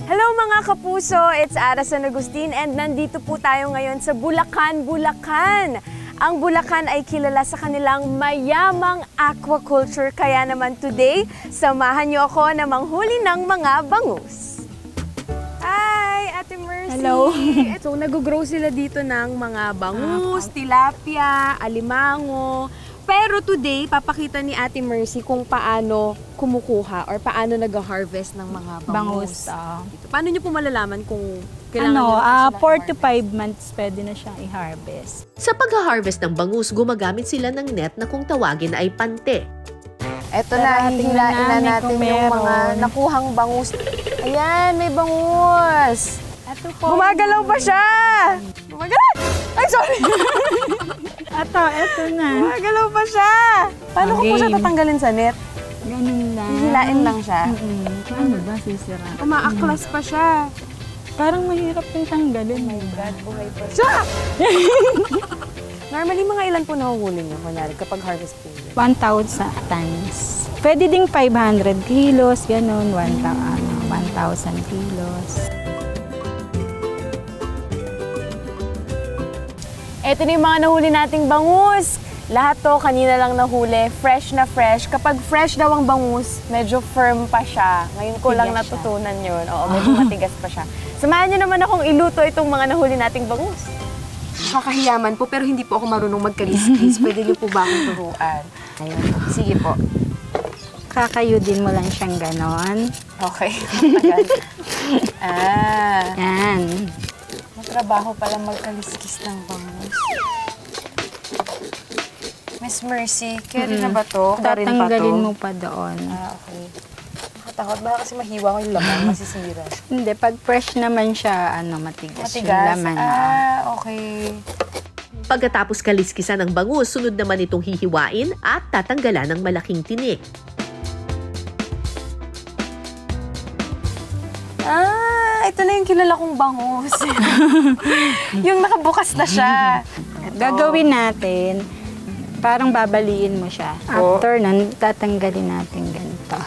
Hello mga kapuso, it's Ara San Agustin and nandito po tayo ngayon sa Bulacan, Bulacan. Ang Bulacan ay kilala sa kanilang mayamang aquaculture, kaya naman today, samahan niyo ako na manghuli ng mga bangus. Hi, Ate Mercy! Hello! So nag-grow sila dito ng mga bangus, tilapia, alimango. Pero today, papakita ni Ate Mercy kung paano kumukuha or paano nag-harvest ng mga bangus. Paano niyo po malalaman kung kailangan 4 to 5 months pwede na siyang i-harvest. Sa pag-harvest ng bangus, gumagamit sila ng net na kung tawagin ay pante. Eto na, hihilain na natin yung mga nakuhang bangus. Ayan, may bangus! Ito po. Gumagalaw pa siya! Gumagalaw! Ay, sorry! Ito na. Gumagalaw pa siya! Paano ko po siya tatanggalin sa net? Ganun lang. Hihilain lang siya? Paano ba sisira? Umaaklas pa siya. Parang mahirap yung tanggalin. Oh my God, buhay pa siya! Normally, mga ilan po nahuhuli niyo, kunyari, kapag harvest po niyo? 1,000 tons. Pwede ding 500 kilos, ganun, 1,000 kilos. Ito na yung mga nahuli nating bangus. Lahat to kanina lang nahuli, fresh na fresh. Kapag fresh daw ang bangus, medyo firm pa siya. Ngayon ko lang natutunan yun. Oo, medyo matigas pa siya. Samahan niyo naman akong iluto itong mga nahuli nating bangus. Kakahiyaman po, pero hindi po ako marunong magkaliskis. Pwede niyo po ba akong turuan? Ayun. Sige po. Kakayudin mo lang siyang ganon. Okay. Yan. Matrabaho pala magkaliskis ng bangus. Miss Mercy, carry na ba to? Tatanggalin mo pa doon. Okay. Nakatakot. Baka kasi mahiwa ko yung laman, masisira. Hindi, pag fresh naman siya, matigas yung Matigas? laman. Okay. Pagkatapos kaliskisan ng bangus, sunod naman itong hihiwain at tatanggalan ng malaking tinik. Ito na yung kilala kong bangus. Yung nakabukas na siya. Gagawin natin, parang babaliin mo siya. After nun, tatanggalin natin ganito.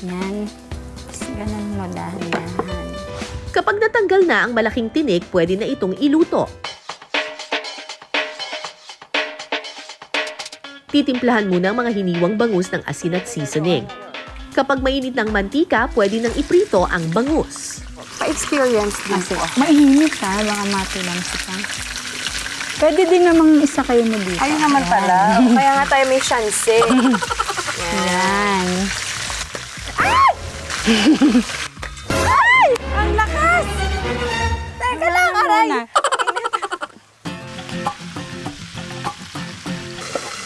Yan. Ganun mo dahan-dahan. Kapag natanggal na ang malaking tinik, pwede na itong iluto. Titimplahan muna ang mga hiniwang bangus ng asin at seasoning. Kapag mainit ng mantika, pwede nang iprito ang bangus. Pa-experience din po. Mainit ha, baka matulamsikan. Pwede din namang isa kayo mo dito. Ayun naman pala. Kaya nga tayo may chance. Yan. Ay! Ay! Ang lakas! Teka lang, aray!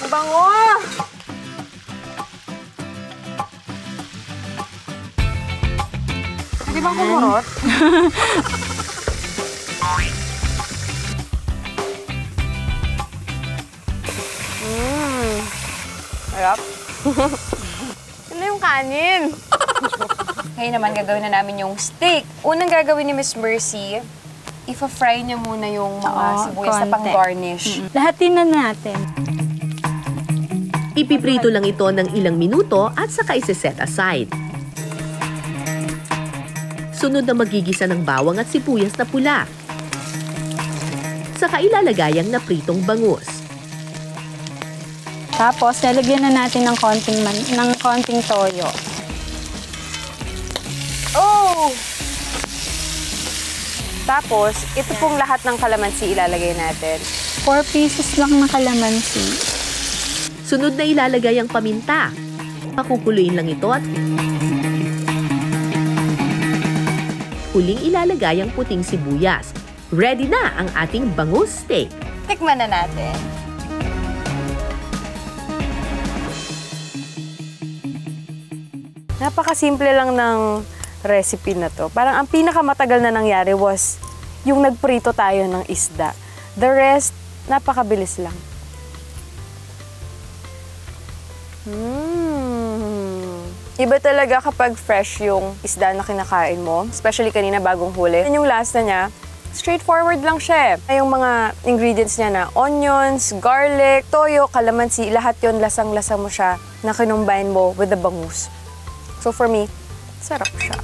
Ang bango! Pwede bang kumurot? Harap. Ano yung kanin? Ngayon naman gagawin na namin yung steak. Unang gagawin ni Miss Mercy, ifa-fry niya muna yung mga sibuyas na pang-garnish. Lahatin na natin. Ipiprito lang ito ng ilang minuto at saka isi-set aside. Sunod na magigisa ng bawang at sibuyas na pula. Saka ilalagay ang napritong bangus. Tapos, lalagyan na natin ng konting toyo. Oh! Tapos, ito pong lahat ng kalamansi ilalagay natin. 4 pieces lang na kalamansi. Sunod na ilalagay ang paminta. Pakukuluin lang ito at huling ilalagay ang puting sibuyas. Ready na ang ating bangus steak. Tikman na natin. Napakasimple lang ng recipe na to. Parang ang pinakamatagal na nangyari was yung nagprito tayo ng isda. The rest, napakabilis lang. Iba talaga kapag fresh yung isda na kinakain mo, especially kanina bagong huli. Yan yung lasa niya, straightforward lang siya. Yung mga ingredients niya na onions, garlic, toyo, kalamansi, lahat yon lasang-lasa mo siya na kinumbine mo with the bangus. So for me, sarap siya.